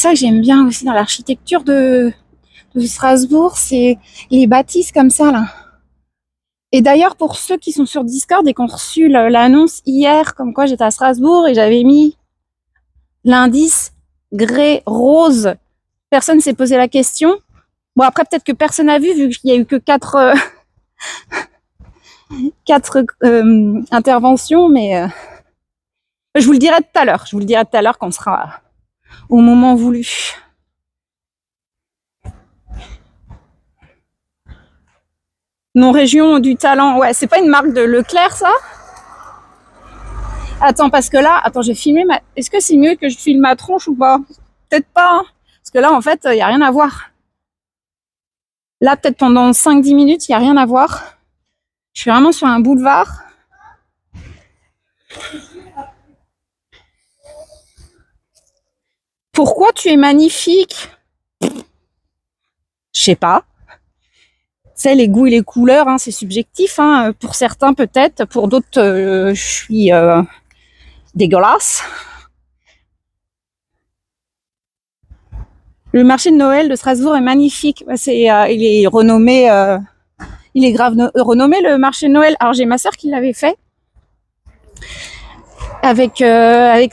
ça que j'aime bien aussi dans l'architecture de Strasbourg, c'est les bâtisses comme ça, là. Et d'ailleurs, pour ceux qui sont sur Discord et qui ont reçu l'annonce hier, comme quoi j'étais à Strasbourg et j'avais mis l'indice grès rose, personne s'est posé la question. Bon, après, peut-être que personne n'a vu qu'il y a eu que quatre interventions, mais je vous le dirai tout à l'heure. Je vous le dirai tout à l'heure quand on sera au moment voulu. Nos régions du talent. Ouais, c'est pas une marque de Leclerc, ça? Attends, parce que là, attends, j'ai filmé ma... Est-ce que c'est mieux que je filme ma tronche ou pas? Peut-être pas, hein. Parce que là, en fait, il n'y a rien à voir. Là, peut-être pendant 5-10 minutes, il n'y a rien à voir. Je suis vraiment sur un boulevard. Pourquoi tu es magnifique? Je sais pas. C'est les goûts et les couleurs, hein, c'est subjectif. Hein. Pour certains, peut-être. Pour d'autres, je suis dégueulasse. Le marché de Noël de Strasbourg est magnifique. Il est renommé. Il est grave renommé, le marché de Noël. Alors, j'ai ma sœur qui l'avait fait. Avec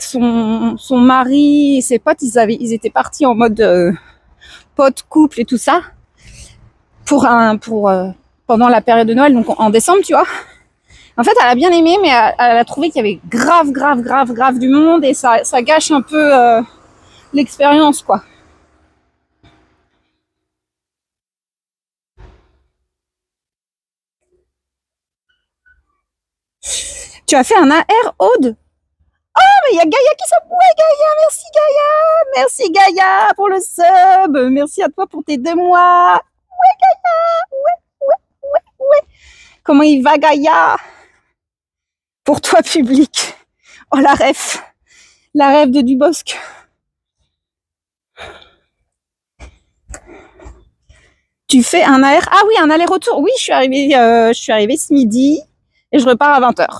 son mari et ses potes, ils étaient partis en mode pote, couple et tout ça. Pendant la période de Noël, donc en décembre, tu vois. En fait, elle a bien aimé, mais elle a trouvé qu'il y avait grave du monde et ça gâche un peu l'expérience, quoi. Tu as fait un AR, Aude? Oh, mais il y a Gaïa qui sub. Ouais, Gaïa, merci Gaïa. Merci Gaïa pour le sub. Merci à toi pour tes 2 mois. Ouais, Gaïa. Ouais. Comment il va, Gaïa? Pour toi, public. Oh, la ref. La ref de Dubosc. Tu fais un AR? Ah oui, un aller-retour. Oui, je suis arrivée ce midi et je repars à 20h.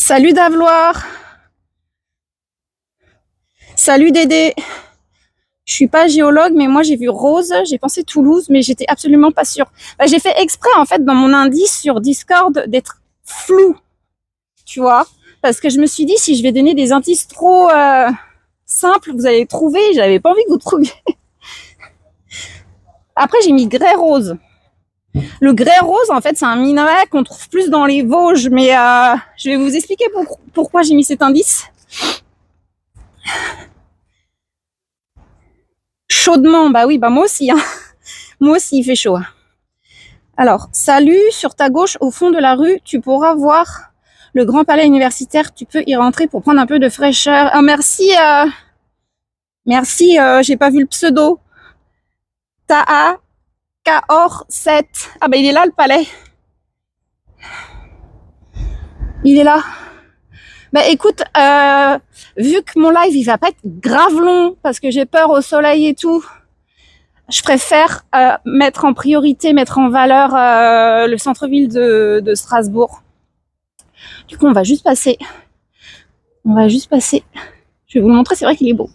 Salut Davloir. Salut Dédé. Je suis pas géologue, mais moi j'ai vu rose, j'ai pensé Toulouse, mais j'étais absolument pas sûre. J'ai fait exprès en fait dans mon indice sur Discord d'être flou, tu vois, parce que je me suis dit si je vais donner des indices trop simples, vous allez trouver. J'avais pas envie que vous trouviez. Après j'ai mis grès rose. Le grès rose, en fait, c'est un minerai qu'on trouve plus dans les Vosges, mais je vais vous expliquer pourquoi j'ai mis cet indice. Chaudement, bah oui, bah moi aussi, hein. Moi aussi, il fait chaud. Alors, salut, sur ta gauche, au fond de la rue, tu pourras voir le grand palais universitaire. Tu peux y rentrer pour prendre un peu de fraîcheur. Ah, merci, j'ai pas vu le pseudo. Taha Kaor 7. Ah bah il est là le palais. Il est là. Bah écoute, vu que mon live il va pas être grave long parce que j'ai peur au soleil et tout, je préfère mettre en priorité, mettre en valeur le centre-ville de Strasbourg. Du coup, on va juste passer. Je vais vous le montrer, c'est vrai qu'il est beau.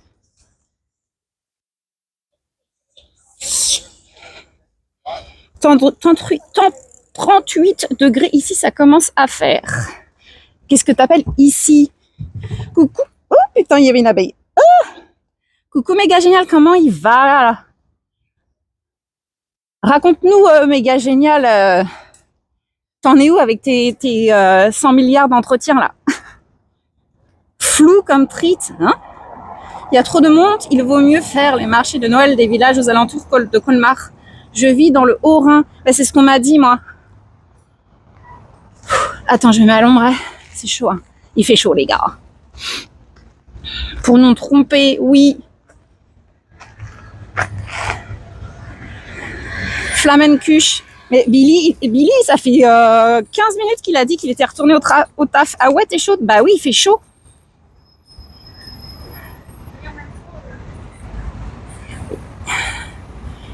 Tant 38 degrés ici, ça commence à faire. Qu'est-ce que t'appelles ici? Coucou. Oh putain, il y avait une abeille. Oh, coucou méga génial, comment il va? Raconte-nous méga génial. T'en es où avec tes 100 milliards d'entretiens là? Flou comme trite, hein? Il y a trop de monde, il vaut mieux faire les marchés de Noël des villages aux alentours de Colmar. Je vis dans le Haut-Rhin. Ben, c'est ce qu'on m'a dit, moi. Attends, je me mets à l'ombre. Hein. C'est chaud. Hein. Il fait chaud, les gars. Pour nous tromper, oui. Flamencuche. Mais Billy, ça fait 15 minutes qu'il a dit qu'il était retourné au taf. Ah ouais, t'es chaude? Bah oui, il fait chaud.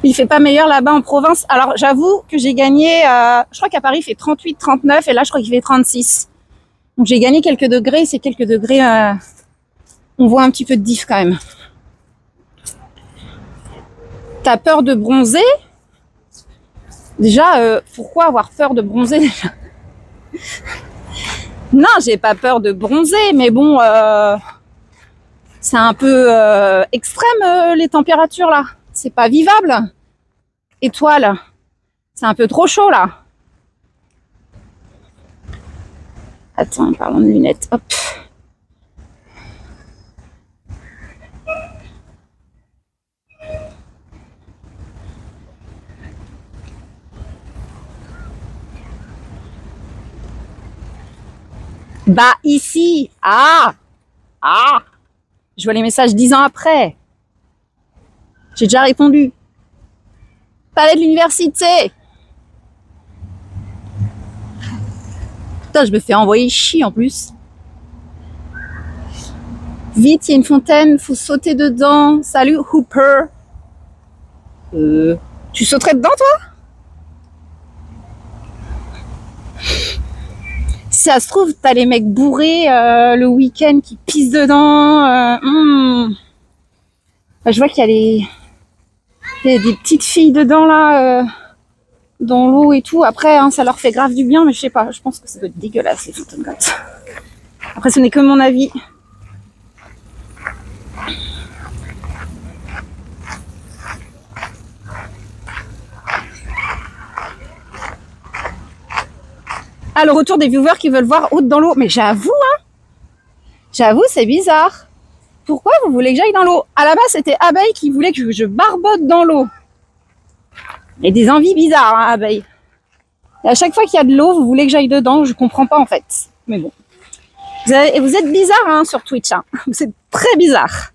Il fait pas meilleur là-bas en province. Alors j'avoue que j'ai gagné, je crois qu'à Paris il fait 38, 39 et là je crois qu'il fait 36. Donc j'ai gagné quelques degrés, c'est quelques degrés On voit un petit peu de diff quand même. T'as peur de bronzer? Déjà, pourquoi avoir peur de bronzer déjà? Non, j'ai pas peur de bronzer, mais bon, c'est un peu extrême les températures là. C'est pas vivable. Étoile, c'est un peu trop chaud là. Attends, parlons de lunettes. Hop. Bah ici, je vois les messages 10 ans après. J'ai déjà répondu. Palais de l'université. Putain, je me fais envoyer chier en plus. Vite, il y a une fontaine, faut sauter dedans. Salut Hooper. Tu sauterais dedans toi? Si ça se trouve, t'as les mecs bourrés le week-end qui pissent dedans. Je vois qu'il y a des petites filles dedans là, dans l'eau et tout. Après, hein, ça leur fait grave du bien, mais je sais pas. Je pense que ça doit être dégueulasse les fontaines comme ça. Après, ce n'est que mon avis. Ah, le retour des viewers qui veulent voir Aude dans l'eau. Mais j'avoue, hein. J'avoue, c'est bizarre. Pourquoi vous voulez que j'aille dans l'eau? À la base, c'était Abeille qui voulait que je barbote dans l'eau. Il y a des envies bizarres, hein, Abeille. Et à chaque fois qu'il y a de l'eau, vous voulez que j'aille dedans. Je comprends pas, en fait. Mais bon. Vous êtes bizarre, hein, sur Twitch, hein. Vous êtes très bizarre.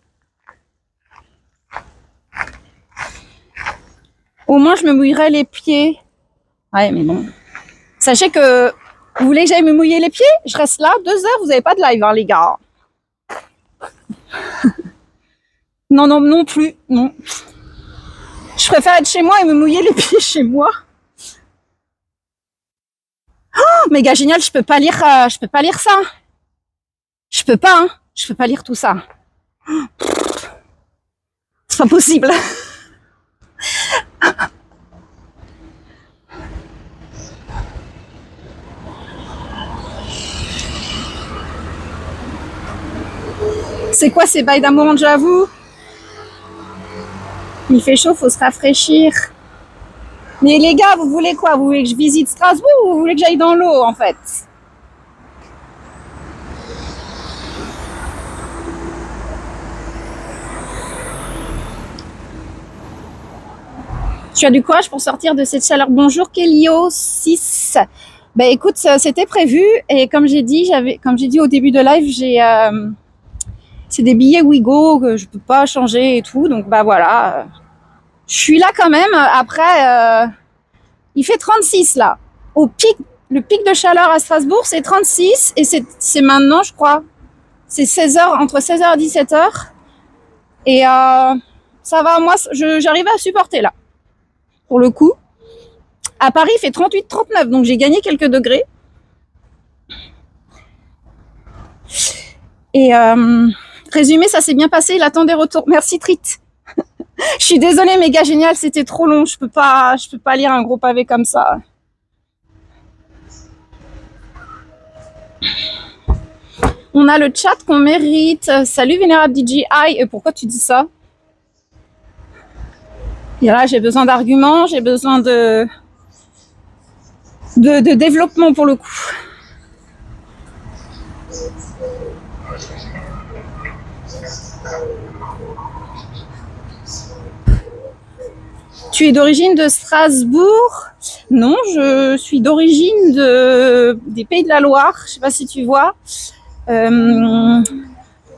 Au moins, je me mouillerai les pieds. Ouais, mais bon. Sachez que vous voulez que j'aille me mouiller les pieds? Je reste là 2 heures, vous n'avez pas de live, hein, les gars. Non, non plus, non. Je préfère être chez moi et me mouiller les pieds chez moi. Oh, méga génial, je peux pas lire ça. Je peux pas, hein. Je peux pas lire tout ça. C'est pas possible. C'est quoi ces bails d'amour, j'avoue? Il fait chaud, faut se rafraîchir. Mais les gars, vous voulez quoi? Vous voulez que je visite Strasbourg ou vous voulez que j'aille dans l'eau, en fait? Tu as du courage pour sortir de cette chaleur. Bonjour Kelio 6. Ben écoute, c'était prévu et comme j'ai dit au début de live, c'est des billets Ouigo que je peux pas changer et tout, donc bah voilà. Je suis là quand même. Après, il fait 36 là. Le pic de chaleur à Strasbourg, c'est 36 et c'est maintenant, je crois. C'est 16h, entre 16h et 17h. Et ça va, moi, j'arrive à supporter là. Pour le coup. À Paris, il fait 38-39, donc j'ai gagné quelques degrés. Et résumé, ça s'est bien passé, il attend des retours. Merci Trit. Je suis désolée, méga génial, c'était trop long. Je peux pas lire un gros pavé comme ça. On a le chat qu'on mérite. Salut Vénérable DJI. Et pourquoi tu dis ça? Et là, j'ai besoin d'arguments, j'ai besoin de développement pour le coup. Tu es d'origine de Strasbourg? Non, je suis d'origine des Pays de la Loire. Je sais pas si tu vois. On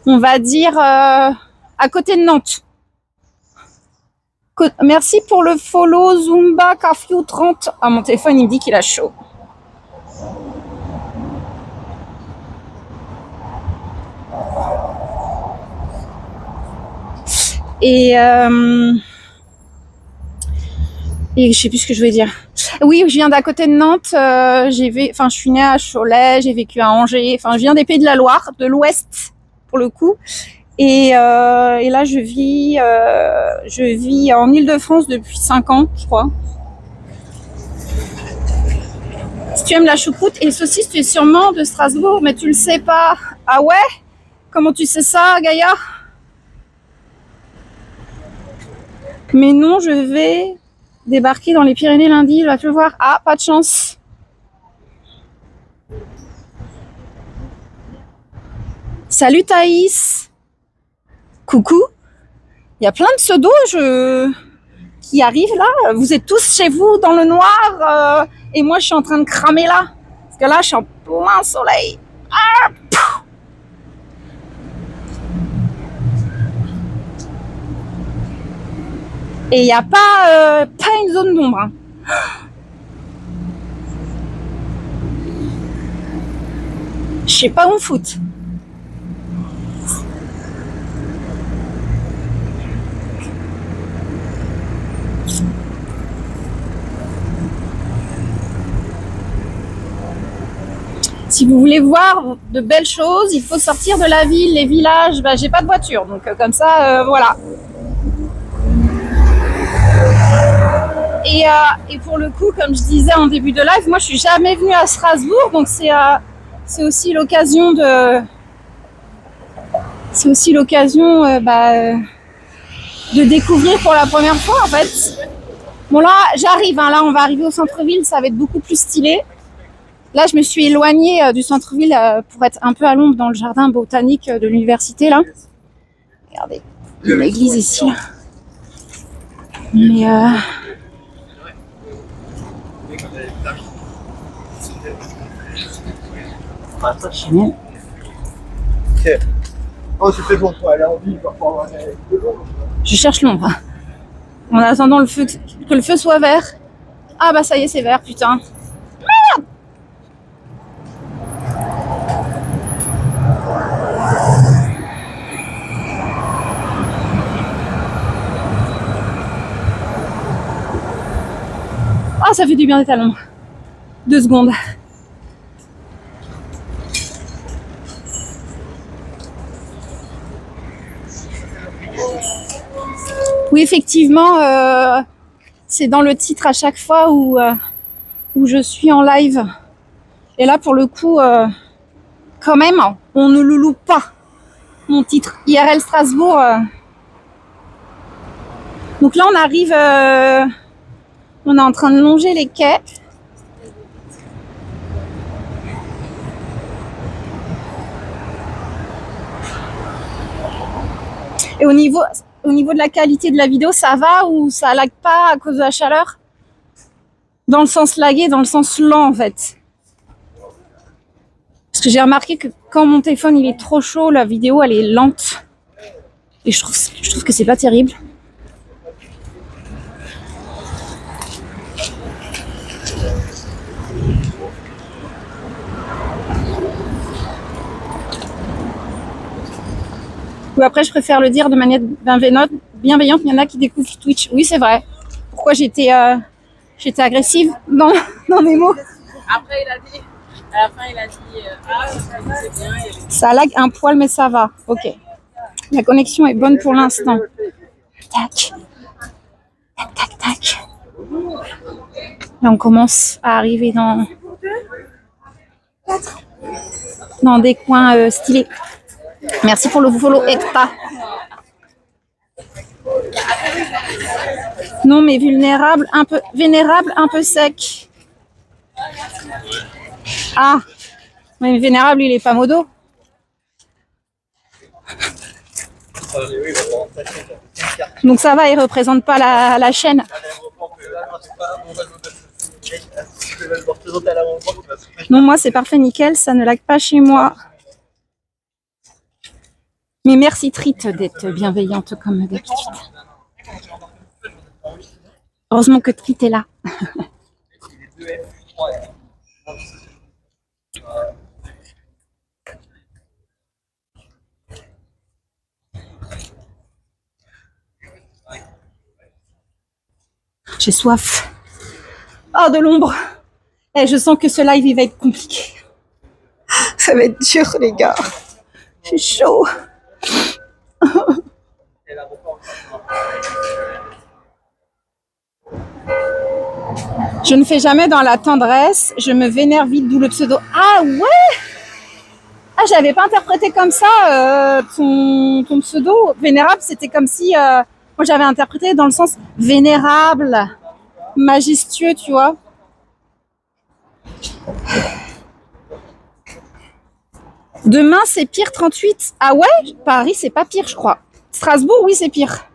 va dire à côté de Nantes. Merci pour le follow Zumba Curfew 30. Ah, mon téléphone, il me dit qu'il a chaud. Et je sais plus ce que je voulais dire. Oui, je viens d'à côté de Nantes. Je suis née à Cholet, j'ai vécu à Angers. Enfin, je viens des Pays de la Loire, de l'Ouest pour le coup. Et là, je vis en Île-de-France depuis 5 ans, je crois. Si tu aimes la choucroute et les saucisses, tu es sûrement de Strasbourg, mais tu le sais pas. Ah ouais? Comment tu sais ça, Gaïa? Mais non, je vais débarquer dans les Pyrénées lundi, il va pleuvoir. Ah, pas de chance. Salut Thaïs. Coucou. Il y a plein de pseudos qui arrivent là. Vous êtes tous chez vous dans le noir et moi je suis en train de cramer là. Parce que là je suis en plein soleil. Ah, et il n'y a pas une zone d'ombre. Hein. Je sais pas où me foutre. Si vous voulez voir de belles choses, il faut sortir de la ville, les villages. Bah, j'ai pas de voiture, donc comme ça, voilà. Et pour le coup, comme je disais en début de live, moi je suis jamais venue à Strasbourg, donc c'est aussi l'occasion de découvrir pour la première fois en fait. Bon là, j'arrive, hein, là on va arriver au centre-ville, ça va être beaucoup plus stylé. Là, je me suis éloignée du centre-ville pour être un peu à l'ombre dans le jardin botanique de l'université là. Regardez, il y a l'église ici. Là. Mais génial. Oh, c'était bon pour aller en ville. Je cherche l'ombre. En attendant que le feu soit vert. Ah bah ça y est, c'est vert, putain. Merde! Ah, ça fait du bien d'être à l'ombre. 2 secondes. Oui, effectivement, c'est dans le titre à chaque fois où je suis en live. Et là, pour le coup, quand même, on ne le loupe pas, mon titre. IRL Strasbourg. Donc là, on arrive, on est en train de longer les quais. Et au niveau de la qualité de la vidéo, ça va ou ça lag pas à cause de la chaleur? Dans le sens lagué, dans le sens lent en fait. Parce que j'ai remarqué que quand mon téléphone il est trop chaud, la vidéo elle est lente. Et je trouve que c'est pas terrible. Ou après, je préfère le dire de manière bienveillante. Il y en a qui découvrent Twitch. Oui, c'est vrai. Pourquoi j'étais agressive dans mes mots. Après, il a dit, à la fin, il a dit, c'est bien. Ça lag un poil, mais ça va. Ok. La connexion est bonne pour l'instant. Tac. Tac, tac, tac. Là, on commence à arriver dans des coins stylés. Merci pour le follow extra. Non mais vénérable, un peu sec. Ah, mais vénérable, il est pas modo. Donc ça va, il représente pas la chaîne. Non, moi c'est parfait, nickel, ça ne lag pas chez moi. Mais merci Trit d'être bienveillante comme d'habitude. Heureusement que Trit est là. J'ai soif. Oh, de l'ombre. Eh, je sens que ce live il va être compliqué. Ça va être dur les gars. J'ai chaud. Je ne fais jamais dans la tendresse, je me vénère vite, d'où le pseudo. Ah ouais! Ah, j'avais pas interprété comme ça ton pseudo. Vénérable, c'était comme si moi j'avais interprété dans le sens vénérable, majestueux, tu vois. Demain, c'est pire 38. Ah ouais? Paris, c'est pas pire, je crois. Strasbourg, oui, c'est pire.